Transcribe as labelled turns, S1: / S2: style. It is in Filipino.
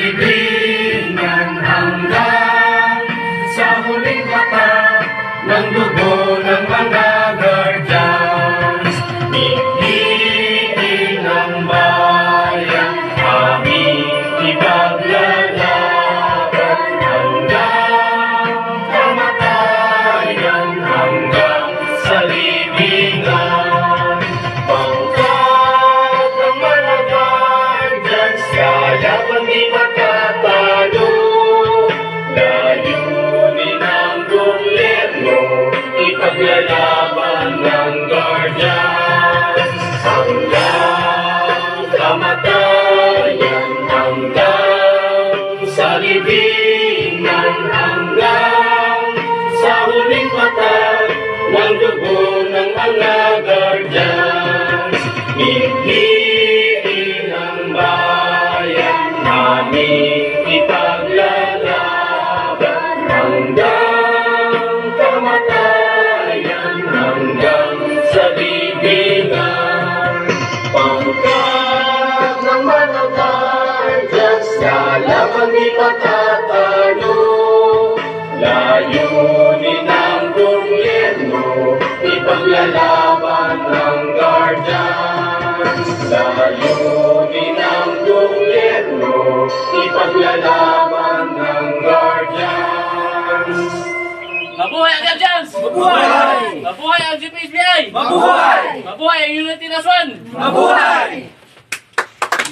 S1: libingan hanggang sa huling mata ng dugo ng mga guardians. Piliin ang bayan, aming ipaglalaban hanggang kamatayan, hanggang sa libingan. Pangkat ng mga guardians, laban di matatalo. Layunin ng gobyerno, ipaglalaban ng guardians hanggang kamatayan, hanggang sa libingan, hanggang sa huling mata ng dugo ng mga guardians. Piliin ang bayan, aming ipaglalaban hanggang kamatayan, hanggang sa libingan. Pangkat ng mga guardians, laban di matatalo. Layunin ng gobyerno, ipaglalaban ng guardians. Layunin ng gobyerno, ipaglalaban ng guardians.
S2: Mabuhay ang Guardians!
S3: Mabuhay!
S2: Mabuhay ang GPSBI!
S3: Mabuhay!
S2: Mabuhay ang Unity Nation!
S3: Mabuhay!